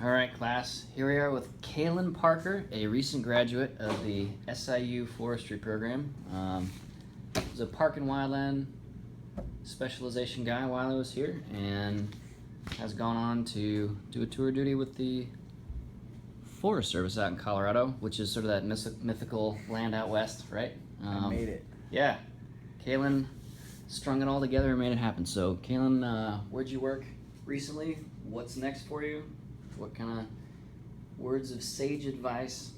All right, class. Here we are with Caelan Parker, a recent graduate of the SIU Forestry program. He's a park and wildland specialization guy while I was here, and has gone on to do a tour duty with the Forest Service out in Colorado, which is sort of that mythical land out west, right? I made it. Yeah. Caelan strung it all together and made it happen. So, Caelan, where'd you work recently? What's next for you? What kind of words of sage advice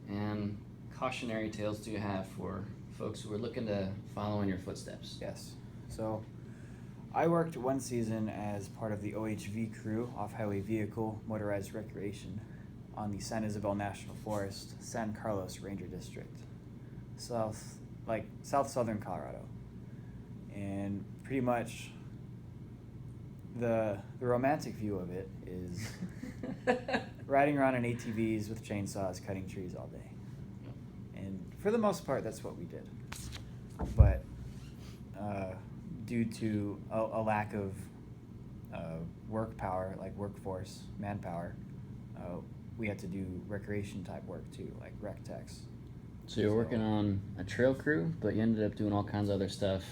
and cautionary tales do you have for folks who are looking to follow in your footsteps? Yes. So I worked one season as part of the OHV crew, off-highway vehicle motorized recreation, on the San Isabel National Forest, San Carlos Ranger District, southern Colorado. And pretty much the romantic view of it is riding around in ATVs with chainsaws, cutting trees all day. And for the most part, that's what we did. But due to a lack of workforce, manpower, we had to do recreation type work too, like rec techs. So you're working on a trail crew, but you ended up doing all kinds of other stuff,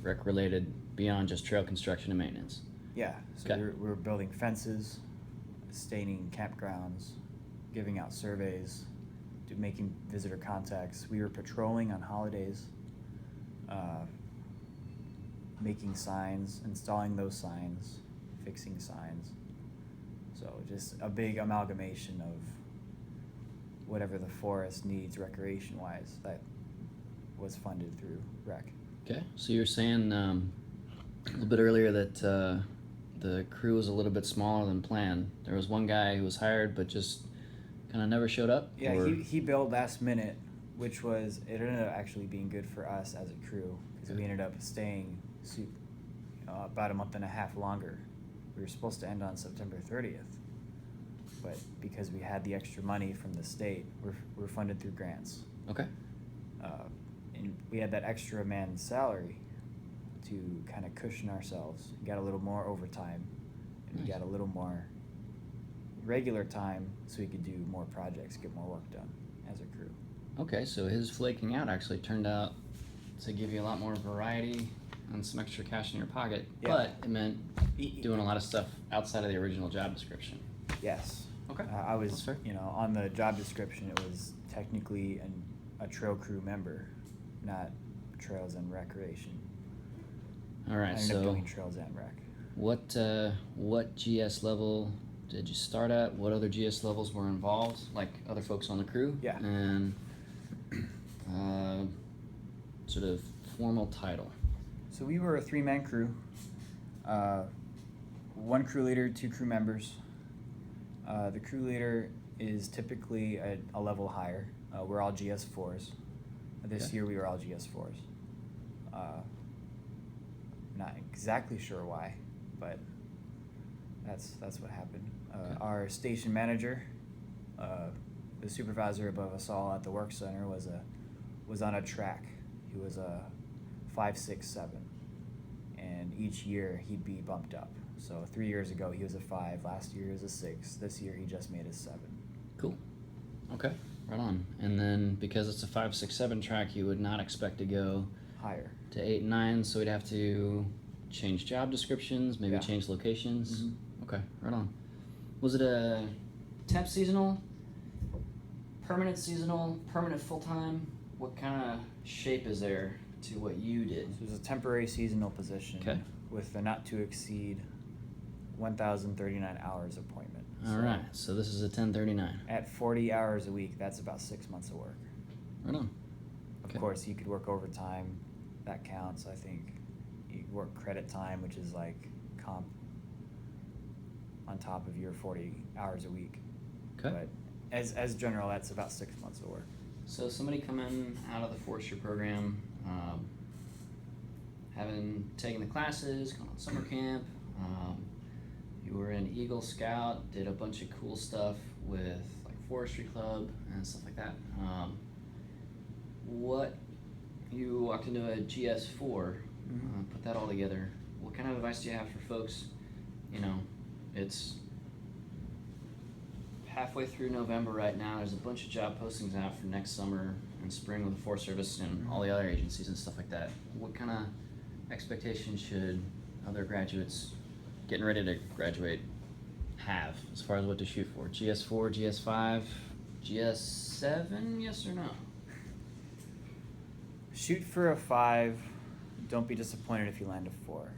rec related, beyond just trail construction and maintenance. Yeah, so Okay. we were building fences, staining campgrounds, giving out surveys, making visitor contacts. We were patrolling on holidays, making signs, installing those signs, fixing signs. So just a big amalgamation of whatever the forest needs recreation-wise that was funded through rec. Okay, so you were saying a little bit earlier that the crew was a little bit smaller than planned. There was one guy who was hired but just kind of never showed up? Yeah, he bailed last minute, it ended up actually being good for us as a crew, because we ended up staying about a month and a half longer. We were supposed to end on September 30th, but because we had the extra money from the state, we're funded through grants. Okay. And we had that extra man's salary to kind of cushion ourselves. We got a little more overtime, and we got a little more regular time so we could do more projects, get more work done as a crew. Okay, so his flaking out actually turned out to give you a lot more variety and some extra cash in your pocket, but it meant doing a lot of stuff outside of the original job description. Yes. Okay. I was, on the job description, it was technically a trail crew member, not trails and recreation. All right, I ended up doing trails and rec. What GS level did you start at? What other GS levels were involved, like other folks on the crew? Yeah. And sort of formal title. So we were a 3-man crew. One crew leader, 2 crew members. The crew leader is typically a level higher. We're all GS4s. This year we were all GS4s. Not exactly sure why, but that's what happened. Our station manager, the supervisor above us all at the work center, was on a track. He was a 5, 6, 7, and each year he'd be bumped up. So 3 years ago he was a 5, last year he was a 6, this year he just made a 7. Cool. Okay, right on. And then because it's a 5, 6, 7 track, you would not expect to go Higher to 8 and 9, so we'd have to change job descriptions, maybe change locations. Okay, right on. Was it a temp seasonal, permanent seasonal, permanent full-time? What kind of shape is there to what you did? So it was a temporary seasonal position with a not to exceed 1,039 hours appointment. All right, so this is a 1039. At 40 hours a week, that's about 6 months of work. Right on. Of course, you could work overtime. That counts, I think. You work credit time, which is like comp on top of your 40 hours a week. Okay. But as general, that's about 6 months of work. So somebody coming out of the Forestry program, having taken the classes, gone on summer camp, you were an Eagle Scout, did a bunch of cool stuff with like Forestry Club and stuff like that. You walked into a GS4, put that all together. What kind of advice do you have for folks? It's halfway through November right now. There's a bunch of job postings out for next summer and spring with the Forest Service and all the other agencies and stuff like that. What kind of expectations should other graduates getting ready to graduate have as far as what to shoot for? GS4, GS5, GS7, yes or no? Shoot for a 5. Don't be disappointed if you land a 4.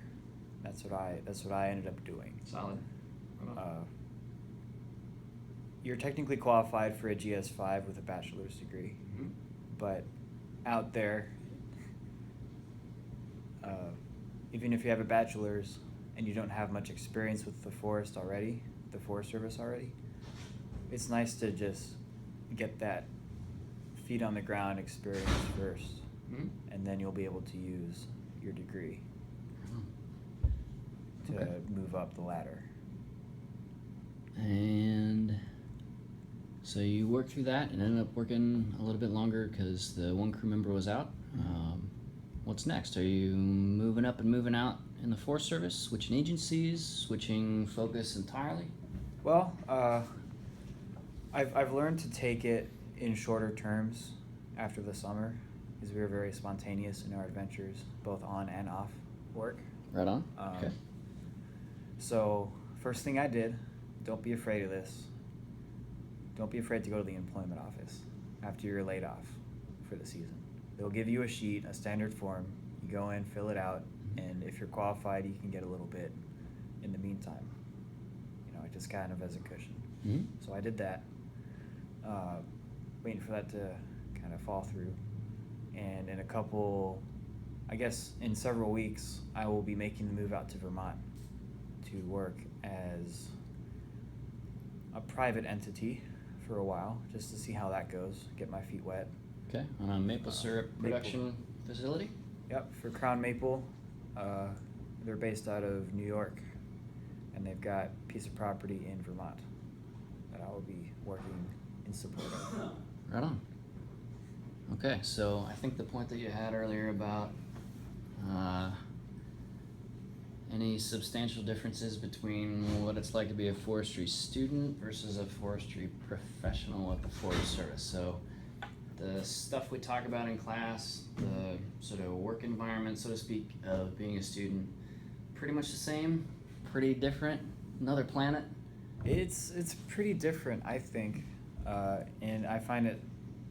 That's what I ended up doing. Solid. You're technically qualified for a GS5 with a bachelor's degree, Mm-hmm. but out there, even if you have a bachelor's and you don't have much experience with the Forest Service already, it's nice to just get that feet on the ground experience first, Mm-hmm. and then you'll be able to use your degree to Okay. move up the ladder. And so you worked through that and ended up working a little bit longer because the one crew member was out. What's next? Are you moving up and moving out in the Forest Service, switching agencies, switching focus entirely? Well, I've learned to take it in shorter terms after the summer, because we were very spontaneous in our adventures, both on and off work. Right on. Okay. So first thing I did, don't be afraid of this. Don't be afraid to go to the employment office after you're laid off for the season. They'll give you a sheet, a standard form. You go in, fill it out, and if you're qualified, you can get a little bit in the meantime. Just kind of as a cushion. Mm-hmm. So I did that, waiting for that to kind of fall through. And in several weeks, I will be making the move out to Vermont to work as a private entity for a while, just to see how that goes, get my feet wet. Okay. On a maple syrup production facility? Yep, for Crown Maple. They're based out of New York, and they've got a piece of property in Vermont that I will be working in support of. Right on. Okay, so I think the point that you had earlier about any substantial differences between what it's like to be a forestry student versus a forestry professional at the Forest Service. So the stuff we talk about in class, the sort of work environment, so to speak, of being a student, pretty much the same, pretty different, another planet. It's pretty different, I think, and I find it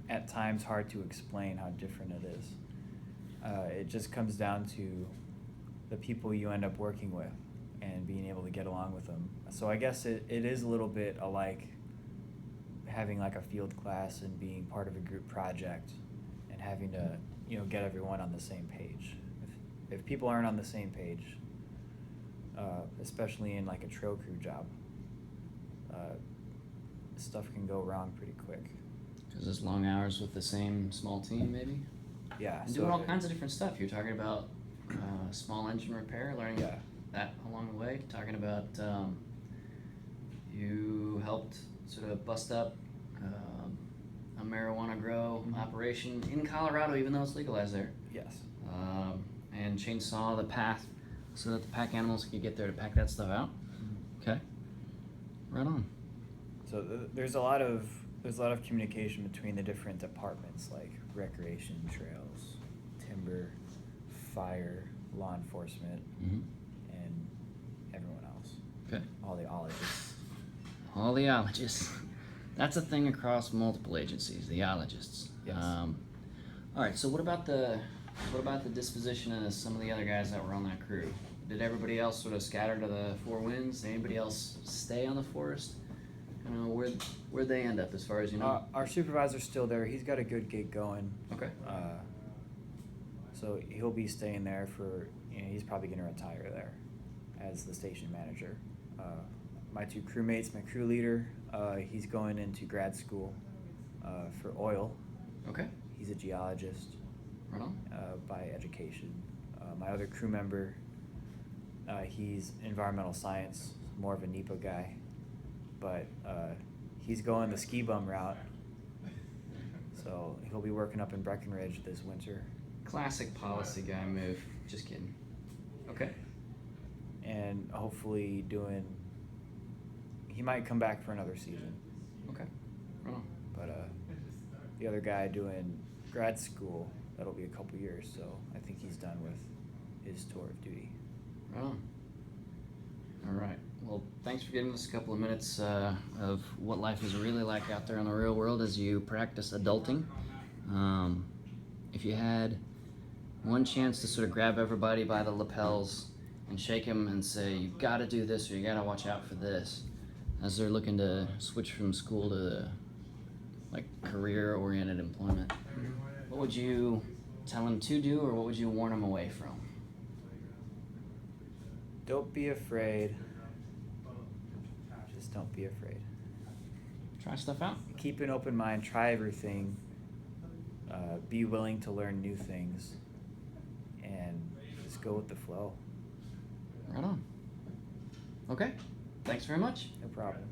at times hard to explain how different it is. It just comes down to the people you end up working with and being able to get along with them. So I guess it is a little bit alike having like a field class and being part of a group project and having to get everyone on the same page. If people aren't on the same page, especially in like a trail crew job, stuff can go wrong pretty quick. Because it's long hours with the same small team, maybe? Yeah. And doing all kinds of different stuff. You're talking about small engine repair, learning that along the way. Talking about you helped sort of bust up a marijuana grow operation in Colorado, even though it's legalized there. Yes. And chainsaw the path so that the pack animals could get there to pack that stuff out. Okay. Right on. So there's a lot of communication between the different departments, like recreation, trails, timber, fire, law enforcement, and everyone else. Okay. All the ologists. All the ologists. That's a thing across multiple agencies, the ologists. Yes. All right, so what about the disposition of some of the other guys that were on that crew? Did everybody else sort of scatter to the four winds? Did anybody else stay on the Forest? Where'd they end up as far as you know? Our supervisor's still there. He's got a good gig going. Okay. So he'll be staying there for, he's probably going to retire there as the station manager. My two crewmates, my crew leader, he's going into grad school for oil. Okay. He's a geologist Right on. by education. My other crew member, he's environmental science, more of a NEPA guy, but he's going the ski bum route. So he'll be working up in Breckenridge this winter. Classic policy guy move. Just kidding. Okay. And hopefully he might come back for another season. Okay. Right on. But the other guy doing grad school, that'll be a couple years, so I think he's done with his tour of duty. Right on. All right. Well, thanks for giving us a couple of minutes of what life is really like out there in the real world as you practice adulting. If you had one chance to sort of grab everybody by the lapels and shake them and say, you got to do this or you got to watch out for this, as they're looking to switch from school to like career-oriented employment, what would you tell them to do, or what would you warn them away from? Don't be afraid. Just don't be afraid. Try stuff out. Keep an open mind. Try everything. Be willing to learn new things. And just go with the flow. Right on. Okay. Thanks very much. No problem.